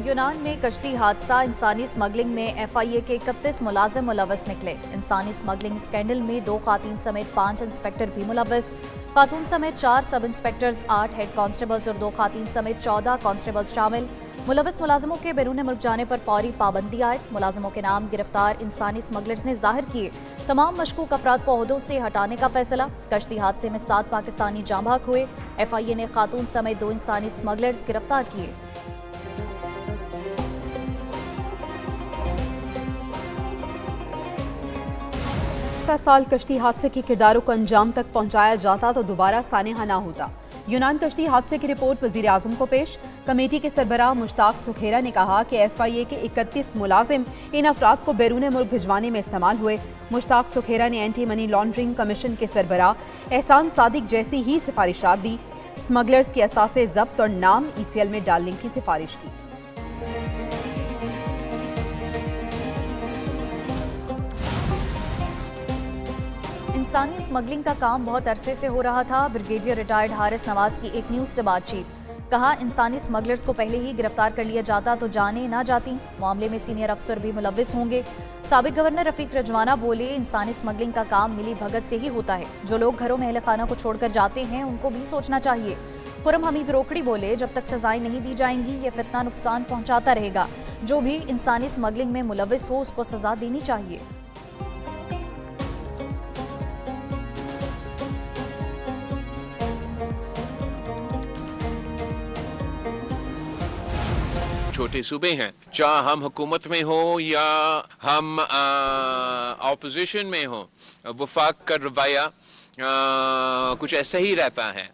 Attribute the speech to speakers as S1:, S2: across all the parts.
S1: यूनान में कश्ती हादसा, इंसानी स्मगलिंग में FIA के 31 मुलाजिम मुलव्वस निकले। इंसानी स्मगलिंग स्कैंडल में 2 खातून समेत 5 इंस्पेक्टर भी मुलव्वस। खातून समेत 4 सब इंस्पेक्टर्स, 8 हेड कांस्टेबल्स और 2 खातून समेत 14 कांस्टेबल्स शामिल। मुलव्वस मुलाजिमों के बैरून मुल्क जाने पर फौरी पाबंदी आयद। मुलाजिमों के नाम गिरफ्तार इंसानी स्मगलर्स ने जाहिर किए। तमाम मशकूक अफराद को ओहदों से हटाने का फैसला। कश्ती हादसे में 7 पाकिस्तानी जाँ बहक हुए। FIA ने खातून समेत 2 इंसानी स्मगलर्स गिरफ्तार किए।
S2: साल कश्ती हादसे के किरदारों को अंजाम तक पहुंचाया जाता तो दोबारा सानेहा ना होता। यूनान कश्ती हादसे की रिपोर्ट वजीर आजम को पेश। कमेटी के सरबराह मुश्ताक सुखेरा ने कहा कि FIA के 31 मुलाजिम इन अफराद को बैरून मुल्क भिजवाने में इस्तेमाल हुए। मुश्ताक सुखेरा ने एंटी मनी लॉन्ड्रिंग कमीशन के सरबराह एहसान सादिक जैसी ही सिफारिशात दी। स्मगलर्स के असासे जब्त और नाम ECL में डालने की सिफारिश की।
S1: इंसानी स्मगलिंग का काम बहुत अरसे से हो रहा था। ब्रिगेडियर रिटायर्ड हारिस नवाज की एक न्यूज से बातचीत। कहा, इंसानी स्मगलर्स को पहले ही गिरफ्तार कर लिया जाता तो जाने ना जाती। मामले में सीनियर अफसर भी मुलव्विस होंगे। साबिक गवर्नर रफीक रजवाना बोले, इंसानी स्मगलिंग का काम मिली भगत से ही होता है। जो लोग घरों में अहले खाना को छोड़कर जाते हैं उनको भी सोचना चाहिए। खुरम हमीद रोकड़ी बोले, जब तक सजाएं नहीं दी जाएंगी ये फितना नुकसान पहुंचाता रहेगा। जो भी इंसानी स्मगलिंग में मुलव्विस हो उसको सजा देनी चाहिए।
S3: छोटे सूबे हैं, चाहे हम हुकूमत में हो या हम ऑपोजिशन में हो, वफाक का रवैया कुछ ऐसा ही रहता है।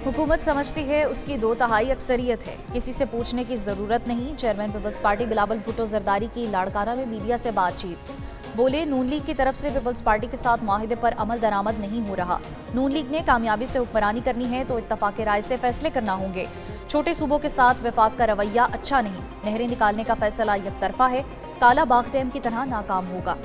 S1: हुकूमत समझती है उसकी 2/3 अक्सरियत है, किसी से पूछने की जरूरत नहीं। चेयरमैन पीपल्स पार्टी बिलावल भुट्टो जरदारी की लाड़काना में मीडिया से बातचीत। बोले, नून लीग की तरफ से पीपल्स पार्टी के साथ मुआहिदे पर अमल दरामद नहीं हो रहा। नून लीग ने कामयाबी से हुक्मरानी करनी है तो इत्तफाक राय से फैसले करना होंगे। छोटे सूबों के साथ वफाक का रवैया अच्छा नहीं। नहरें निकालने का फैसला यकतरफा है। काला बाग डैम की तरह नाकाम होगा।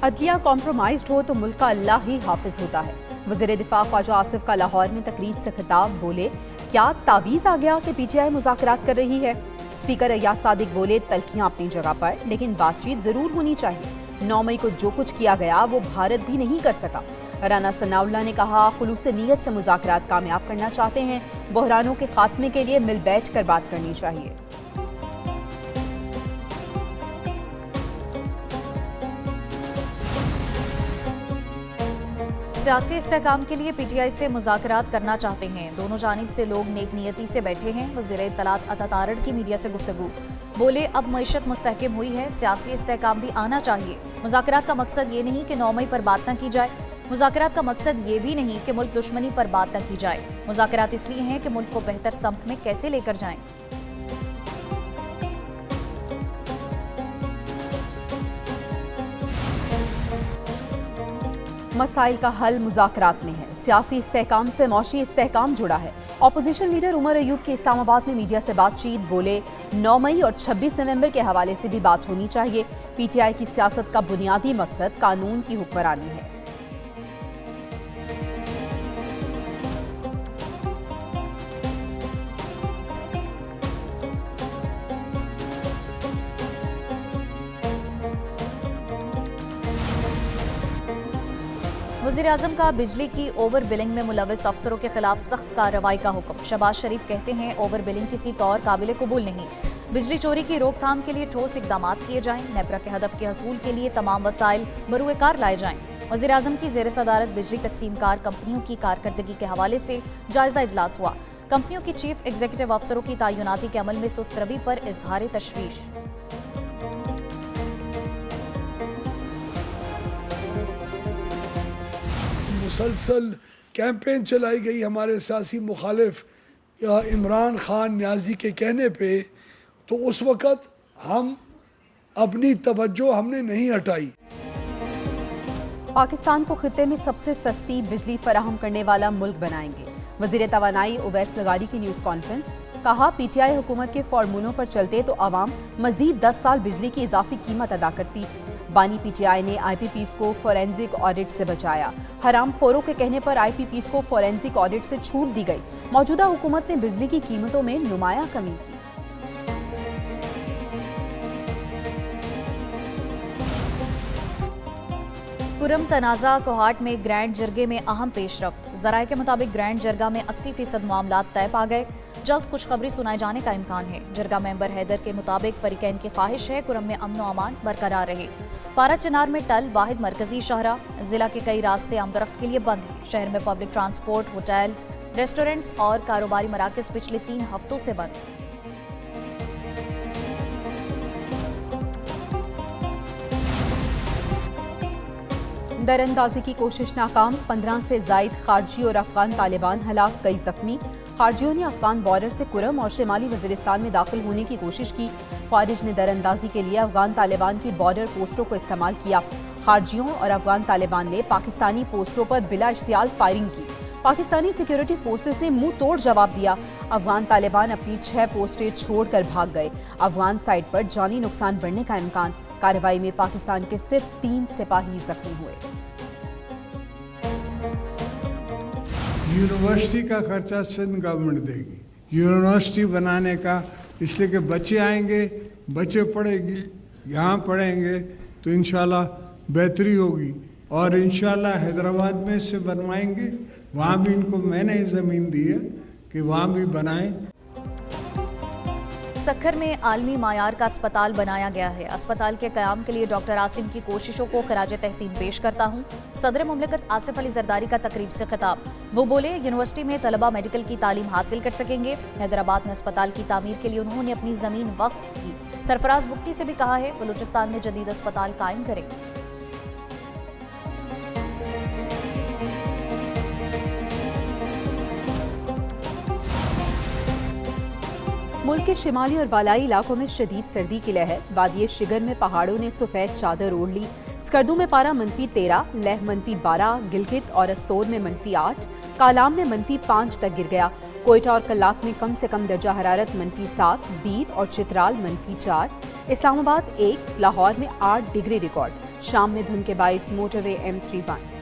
S2: अदलिया कॉम्प्रोमाइज्ड हो तो मुल्क का अल्लाह ही हाफिज होता है। वज़ीर दिफा ख्वाजा आसिफ का लाहौर में तकरीर से खिताब। बोले, क्या तावीज़ आ गया कि PTI मुज़ाकरात कर रही है। स्पीकर अय्याज सादिक बोले, तल्खियां अपनी जगह पर, लेकिन बातचीत जरूर होनी चाहिए। 9 मई को जो कुछ किया गया वो भारत भी नहीं कर सका। राना सनाउल्लाह ने कहा, खुलूस नीयत से मुज़ाकरात कामयाब करना चाहते हैं। बहरानों के खात्मे के लिए मिल बैठ कर बात करनी चाहिए।
S1: सियासी इस्तेहकाम के लिए PTI से मुज़ाकरात करना चाहते हैं। दोनों जानिब से लोग नेक नियती से बैठे हैं। वज़ीर इत्तलात अता तारड़ की मीडिया से गुफ्तगू। बोले, अब मईशत मुस्तहकम हुई है, सियासी इस्तेहकाम भी आना चाहिए। मुज़ाकरात का मकसद ये नहीं कि 9 मई पर बात न की जाए। मुज़ाकरात का मकसद ये भी नहीं कि मुल्क दुश्मनी पर बात न की जाए। मुज़ाकरात इसलिए हैं कि मुल्क को बेहतर समत में कैसे लेकर जाएं।
S2: मसाइल का हल मुज़ाकरात में है। सियासी इस्तेहकाम से मौशी इस्तेहकाम जुड़ा है। अपोजिशन लीडर उमर अयूब की इस्लामाबाद में मीडिया से बातचीत। बोले, 9 मई और 26 नवंबर के हवाले से भी बात होनी चाहिए। PTI की सियासत का बुनियादी मकसद कानून की हुक्मरानी है।
S1: वज़ीर आज़म का बिजली की ओवर बिलिंग में मुलव्विस अफसरों के खिलाफ सख्त कार्रवाई का हुक्म। शहबाज शरीफ कहते हैं, ओवर बिलिंग किसी तौर काबिल कबूल नहीं। बिजली चोरी की रोकथाम के लिए ठोस इकदाम किए जाएं। नेपरा के हदफ के हसूल के लिए तमाम वसाइल बरूए कार लाए जाएं। वज़ीर आज़म की ज़ेर सदारत बिजली तकसीमकार कंपनियों की कारकर्दगी के हवाले से जायजा इजलास हुआ। कंपनियों की चीफ एग्जीक्यूटिव अफसरों की तयनाती के अमल में सुस्त रवी पर इजहार तशवीश।
S4: मुसलसल कैंपेन चलाई गई हमारे सियासी मुखालिफ इमरान खान न्याजी के कहने पे, तो उस वक़्त हम अपनी तवज्जो हमने नहीं हटाई।
S2: पाकिस्तान को खित्ते में सबसे सस्ती बिजली फराहम करने वाला मुल्क बनाएंगे। वज़ीर तवानाई उवैस लगारी की न्यूज़ कॉन्फ्रेंस। कहा, PTI हुकूमत के फार्मूलों पर चलते तो आवाम मजीद 10 साल बिजली की इजाफी कीमत अदा करती। बानी पीटीआई ने आईपीपीस को फोरेंसिक ऑडिट से बचाया। हरामखोरों के कहने पर आईपीपीस को फोरेंसिक ऑडिट से छूट दी गई। मौजूदा हुकूमत ने बिजली की कीमतों में नुमाया कमी की।
S1: कुरम तनाज़ा कोहाट में ग्रैंड जरगे में अहम पेशरफ्त। जराये के मुताबिक ग्रैंड जरगा में 80% मामलात तय पा गए। जल्द खुशखबरी सुनाए जाने का इम्कान है। जरगा मेंबर हैदर के मुताबिक फरीकैन की ख्वाहिश है कुरम में अमन व अमान बरकरार रहे। पारा चिनार में टल वाहिद मरकजी शहरा। जिला के कई रास्ते आमदरफ्त के लिए बंद हैं। शहर में पब्लिक ट्रांसपोर्ट, होटल्स, रेस्टोरेंट्स और कारोबारी मराकज पिछले 3 हफ्तों से बंद।
S2: दरअंदाजी की कोशिश नाकाम, 15 से जायद खारजी और अफगान तालिबान हलाक, कई जख्मी। खारजियों ने अफगान बॉर्डर से कुरम और शिमाली वजीरिस्तान में दाखिल होने की कोशिश की। ख्वारिज ने दरअंदाजी के लिए अफगान तालिबान की बॉर्डर पोस्टों को इस्तेमाल किया। खारजियों और अफगान तालिबान ने पाकिस्तानी पोस्टों पर बिला इश्तियाल फायरिंग की। पाकिस्तानी सिक्योरिटी फोर्सेस ने मुंह तोड़ जवाब दिया। अफगान तालिबान अपनी 6 पोस्टें छोड़कर भाग गए। अफगान साइड पर जानी नुकसान बढ़ने का इम्कान। कार्रवाई में पाकिस्तान के सिर्फ 3 सिपाही जख्मी हुए।
S5: यूनिवर्सिटी का खर्चा सिंध गवर्नमेंट देगी। यूनिवर्सिटी बनाने का, इसलिए कि बच्चे आएंगे, बच्चे पढ़ेंगे, यहाँ पढ़ेंगे तो इंशाल्लाह बेहतरी होगी। और इंशाल्लाह हैदराबाद में से बनवाएंगे। वहाँ भी इनको मैंने ज़मीन दी है कि वहाँ भी बनाएं।
S1: सक्खर में आलमी मायार का अस्पताल बनाया गया है। अस्पताल के क़याम के लिए डॉक्टर आसिम की कोशिशों को खराज तहसीन पेश करता हूँ। सदर मुमलिकत आसिफ अली जरदारी का तकरीब से खिताब। वो बोले, यूनिवर्सिटी में तलबा मेडिकल की तालीम हासिल कर सकेंगे। हैदराबाद में अस्पताल की तामीर के लिए उन्होंने अपनी ज़मीन वक्फ की। सरफराज बुख्ती से भी कहा है बलूचिस्तान में जदीद अस्पताल कायम करें।
S2: मुल्क के शिमाली और बालाई इलाकों में शदीद सर्दी की लहर। वादिये शिगर में पहाड़ों ने सफ़ेद चादर ओढ़ ली। स्कर्दू में पारा -13, लेह -12, गिलगित और अस्तोर में -8, कालाम में -5 तक गिर गया। कोयटा और कल्लात में कम से कम दर्जा हरारत -7, दीर और चित्राल -4, इस्लामाबाद 1, लाहौर में 8 डिग्री रिकॉर्ड। शाम में धुंध के बाइस मोटरवे M3 बंद।